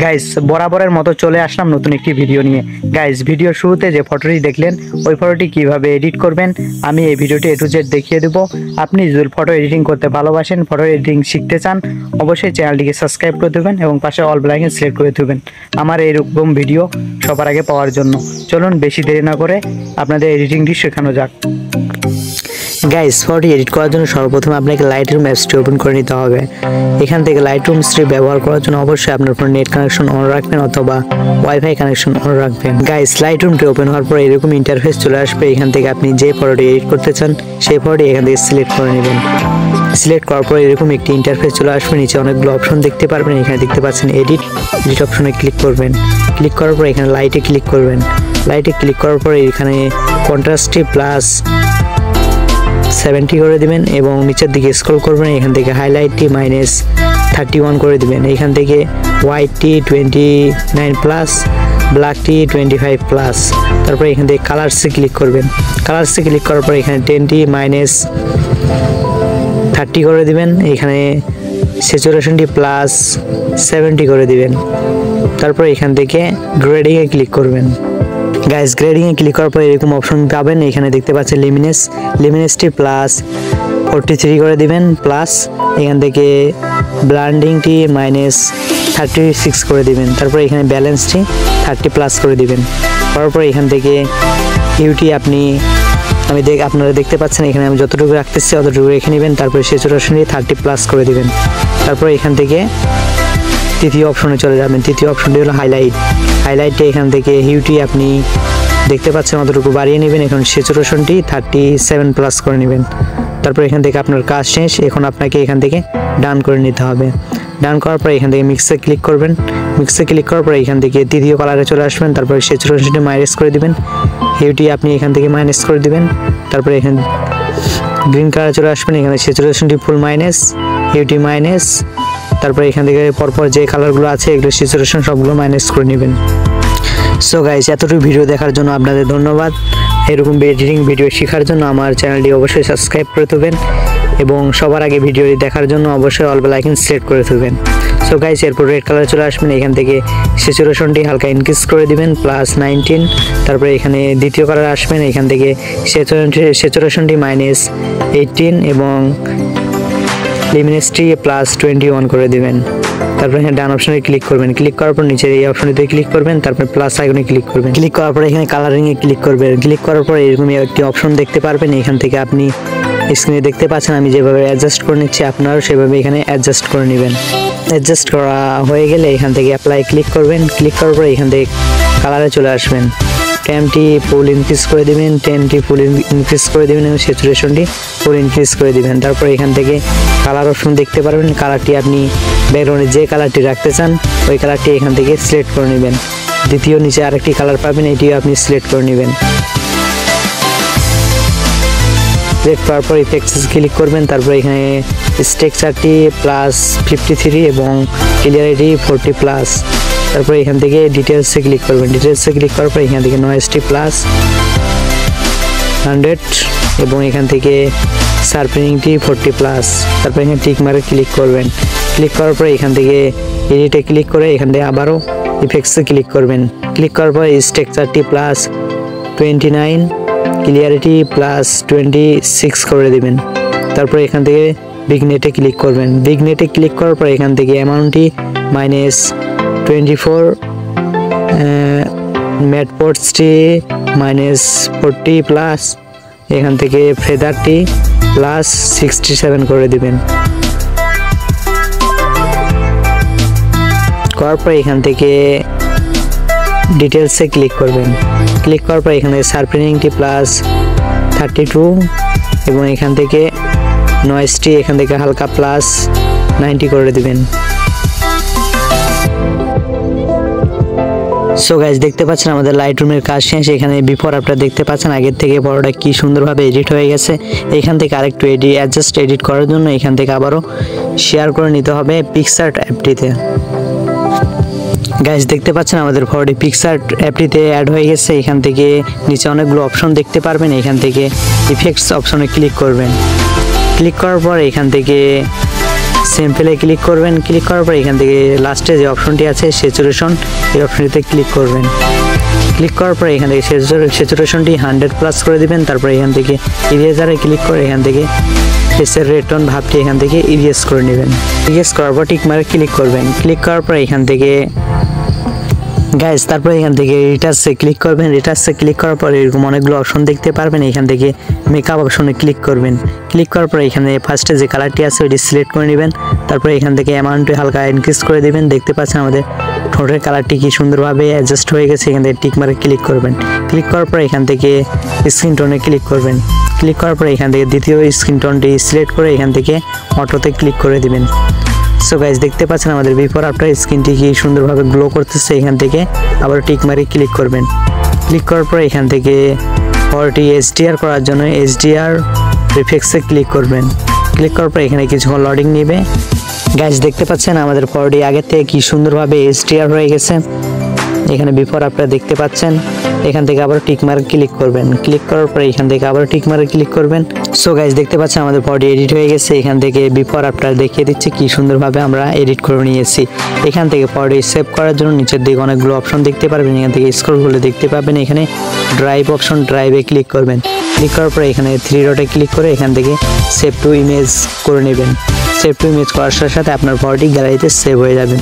Guys বরাবরের মতো চলে আসলাম নতুন একটি ভিডিও নিয়ে। গাইস ভিডিওর শুরুতে যে ফটোটি দেখলেন ওই ফটোটি কিভাবে এডিট করবেন আমি এই ভিডিওটি A to Z দেখিয়ে দেব। আপনি যদি ফটো এডিটিং করতে ভালোবাসেন, ফটো এডিটিং শিখতে চান, অবশ্যই চ্যানেলটিকে সাবস্ক্রাইব করে দেবেন এবং পাশে অল বেল আইকন সিলেক্ট করে দেবেন আমার এইরকম ভিডিও সবার আগে পাওয়ার জন্য। চলুন বেশি দেরি না করে আপনাদের এডিটিংটি শেখানো যাক। গাইস ফটো এডিট করার জন্য সর্বপ্রথম আপনাকে লাইটরুম অ্যাপসটি ওপেন করে নিতে হবে। এখান থেকে লাইটরুম অ্যাপসটি ব্যবহার করার জন্য অবশ্যই আপনার ফোনে নেট কানেকশন অন রাখবেন অথবা ওয়াইফাই কানেকশন অন রাখবেন। গাইস লাইটরুমটি ওপেন হওয়ার পর এরকম ইন্টারফেস চলে আসবে। এখান থেকে আপনি যে ফটোটি এডিট করতে চান সেই ফটোটি এখান থেকে সিলেক্ট করে নেবেন। সিলেক্ট করার পর এরকম একটি ইন্টারফেস চলে আসবে। নিচে অনেকগুলো অপশন দেখতে পারবেন। এখানে দেখতে পাচ্ছেন এডিট অপশনে ক্লিক করবেন। ক্লিক করার পর এখানে লাইটে ক্লিক করবেন। লাইটে ক্লিক করার পর এখানে কন্ট্রাস্টটি প্লাস 70 করে দিবেন এবং নিচের দিকে স্ক্রল করবেন। এখান থেকে হাইলাইটটি -31 করে দিবেন। এখান থেকে হোয়াইটটি 29 প্লাস, ব্ল্যাকটি 25 প্লাস। তারপর এখান থেকে কালারসে ক্লিক করবেন। কালারসে ক্লিক করার পর এখানে 10টি -30 করে দিবেন। এখানে স্যাচুরেশনটি প্লাস 70 করে দিবেন। তারপর এখান থেকে গ্রেডিংয়ে ক্লিক করবেন। গাইস গ্রেডিংয়ে ক্লিক করার পর এরকম অপশন পাবেন। এখানে দেখতে পাচ্ছেন লিমিনেসটি প্লাস 43 করে দিবেন প্লাস এখান থেকে ব্লান্ডিংটি -36 করে দিবেন। তারপর এখানে ব্যালেন্সটি 30 প্লাস করে দিবেন। করার পর এখান থেকে ইউটি আপনারা দেখতে পাচ্ছেন এখানে আমি যতটুকু রাখতেছি ততটুকু রেখে নেবেন। তারপর স্যাচুরেশনটি 30 প্লাস করে দিবেন। তারপর এখান থেকে তৃতীয় অপশনে চলে যাবেন। তৃতীয় অপশনটি হলো হাইলাইটটা এখান থেকে হিউটি আপনি দেখতে পাচ্ছেন অতটুকু বাড়িয়ে নেবেন। এখন স্যাচুরেশনটি 37 প্লাস করে নেবেন। তারপর এখান থেকে আপনার কাজ শেষ। এখন আপনাকে এখান থেকে ডান করে নিতে হবে। ডান করার পর এখান থেকে মিক্সে ক্লিক করবেন। মিক্সে ক্লিক করার পর এখান থেকে তৃতীয় কালারে চলে আসবেন। তারপর স্যাচুরেশনটি মাইনাস করে দিবেন। হিউটি আপনি এখান থেকে মাইনাস করে দিবেন। তারপর এখানে গ্রিন কালারে চলে আসবেন। এখানে স্যাচুরেশনটি ফুল মাইনাস, হিউটি মাইনাস। তারপর এখান থেকে পরপর যে কালারগুলো আছে এগুলো স্যাচুরেশন সবগুলো মাইনাস করে নেবেন। সো গাইস এতটুকু ভিডিও দেখার জন্য আপনাদের ধন্যবাদ। এরকম এডিটিং ভিডিও শেখার জন্য আমার চ্যানেলটি অবশ্যই সাবস্ক্রাইব করে দেবেন এবং সবার আগে ভিডিওটি দেখার জন্য অবশ্যই অল বেল আইকন সিলেক্ট করে দেবেন। সো গাইস এরপর রেড কালারে চলে আসবেন। এখান থেকে স্যাচুরেশনটি হালকা ইনক্রিজ করে দিবেন প্লাস 19। তারপরে এখানে দ্বিতীয় কালারে আসবেন। এখান থেকে স্যাচুরেশনটি -18 এবং লিমিনেসটি প্লাস 21 করে দিবেন। তারপর এখানে ডান অপশনে ক্লিক করবেন। ক্লিক করার পর নিচের এই অপশনটিতে ক্লিক করবেন। তারপর প্লাস আইকনে ক্লিক করবেন। ক্লিক করার পর এখানে কালারিংয়ে ক্লিক করবেন। ক্লিক করার পর এরকম একটি অপশন দেখতে পারবেন। এখান থেকে আপনি স্ক্রিনে দেখতে পাচ্ছেন আমি যেভাবে অ্যাডজাস্ট করে নিচ্ছি আপনারাও সেভাবে এখানে অ্যাডজাস্ট করে নেবেন। অ্যাডজাস্ট করা হয়ে গেলে এখান থেকে অ্যাপ্লাই ক্লিক করবেন। ক্লিক করার পর এখান থেকে কালারে চলে আসবেন। টেমটি ফুল ইনক্রিজ করে দিবেন, টেমটি ফুল ইনক্রিজ করে দিবেন এবং স্যাচুরেশনটি ফুল ইনক্রিজ করে দিবেন। তারপর এখান থেকে কালার অপশন দেখতে পারবেন। কালারটি আপনি ব্যাকগ্রাউন্ডে যে কালারটি রাখতে চান ওই কালারটি এখান থেকে সিলেক্ট করে নেবেন। দ্বিতীয় নিচে আরেকটি কালার পাবেন, এটিও আপনি সিলেক্ট করে নেবেন। সিলেক্ট করার পর ইফেক্টসে ক্লিক করবেন। তারপর এখানে স্ট্রাকচারটি প্লাস 53 এবং ক্লিয়ারিটি 40 প্লাস। তারপর এখান থেকে ডিটেলসে ক্লিক করবেন। ডিটেলসে ক্লিক করার পর এখান থেকে নয়েজটি প্লাস 100 এবং এখান থেকে শার্পেনিংটি 40 প্লাস। তারপর এখানে টিক মার্কে ক্লিক করবেন। ক্লিক করার পর এখান থেকে এডিটে ক্লিক করে এখান থেকে আবারও ইফেক্টসে ক্লিক করবেন। ক্লিক করার পর স্ট্রাকচারটি প্লাস 29, ক্লিয়ারিটি প্লাস 26 করে দেবেন। তারপর এখান থেকে বিগনেটে ক্লিক করবেন। বিগনেটে ক্লিক করার পর এখান থেকে অ্যামাউন্টটি -24, ম্যাট পোর্টসটি -40 প্লাস। এখান থেকে ফেদারটি প্লাস 67 করে দিবেন। করার পর এখান থেকে ডিটেলসে ক্লিক করবেন। ক্লিক করার পর এখানে শার্পেনিংটি প্লাস 32 এবং এখান থেকে নয়েজটি এখান থেকে হালকা প্লাস 90 করে দিবেন। সো গাইস দেখতে পাচ্ছেন আমাদের লাইটরুমের কাজ শেষ। এখানে বিফোর আপনারা দেখতে পাচ্ছেন আগের থেকে বড়টা কি সুন্দরভাবে এডিট হয়ে গেছে। এখান থেকে আরেকটু এডিট করার জন্য এখান থেকে আবারও শেয়ার করে নিতে হবে পিক্সআর্ট অ্যাপটিতে। গাইস দেখতে পাচ্ছেন আমাদের ফটোটি পিক্সআর্ট অ্যাপটিতে অ্যাড হয়ে গেছে। এখান থেকে নিচে অনেকগুলো অপশন দেখতে পারবেন। এখান থেকে ইফেক্টস অপশনে ক্লিক করবেন। ক্লিক করার পর এখান থেকে স্যাম্পলে ক্লিক করবেন। ক্লিক করার পর এখান থেকে লাস্টে যে অপশনটি আছে স্যাচুরেশন, এই অপশনটিতে ক্লিক করবেন। ক্লিক করার পর এখান থেকে স্যাচুরেশনটি 100+ করে দিবেন। তারপর এখান থেকে ইরেজারে ক্লিক করে এখান থেকে ফেসের রেড টোন ভাবটি এখান থেকে ইরেজ করে নেবেন। ইরেজ করার পর টিক মার্কে ক্লিক করবেন। ক্লিক করার পর এখান থেকে গাইস তারপর এখান থেকে রিটাচে ক্লিক করবেন। রিটাচে ক্লিক করার পর এরকম অনেকগুলো অপশন দেখতে পারবেন। এখান থেকে মেকআপ অপশনে ক্লিক করবেন। ক্লিক করার পর এখানে ফার্স্টে যে কালারটি আছে ওইটি সিলেক্ট করে নেবেন। তারপর এখান থেকে অ্যামাউন্টটি হালকা ইনক্রিজ করে দিবেন। দেখতে পাচ্ছেন আমাদের ঠোঁটের কালারটি কি সুন্দরভাবে অ্যাডজাস্ট হয়ে গেছে। এখান থেকে টিক মার্কে ক্লিক করবেন। ক্লিক করার পর এখান থেকে স্কিন টোনে ক্লিক করবেন। ক্লিক করার পর এখান থেকে দ্বিতীয় স্কিন টোনটি সিলেক্ট করে এখান থেকে অটোতে ক্লিক করে দিবেন। সো গাইস দেখতে পাচ্ছেন আমাদের বিফোর আফটার স্কিনটি কি সুন্দরভাবে গ্লো করতেছে। এখান থেকে আবার টিক মারি ক্লিক করবেন। ক্লিক করার পর এখান থেকে পরটি HDR করার জন্য HDR রিফ্লেক্সে ক্লিক করবেন। ক্লিক করার পর এখানে কিছুক্ষণ লোডিং নেবে। গাইস দেখতে পাচ্ছেন আমাদের পরটি আগের থেকে কি সুন্দরভাবে HDR হয়ে গেছে। এখানে বিফোর আফটার দেখতে পাচ্ছেন। এখান থেকে আবার টিক মার্ক ক্লিক করবেন। ক্লিক করার পরে এখান থেকে আবার টিক মার্ক ক্লিক করবেন। সো গাইস দেখতে পাচ্ছেন আমাদের বডি এডিট হয়ে গেছে। এখান থেকে বিফোর আফটার দেখিয়ে দিচ্ছে কি সুন্দরভাবে আমরা এডিট করে নিয়েছি। এখান থেকে বডি সেভ করার জন্য নিচের দিকে অনেকগুলো অপশন দেখতে পারবেন। এখান থেকে স্ক্রল করলে দেখতে পাবেন এখানে ড্রাইভ অপশন, ড্রাইভে ক্লিক করবেন। ক্লিক করার পরে এখানে 3 ডটে ক্লিক করে এখান থেকে সেভ টু ইমেজ করে নেবেন। সেভ টু ইমেজ করার সাথে সাথে আপনার বডি গ্যালারিতে সেভ হয়ে যাবে।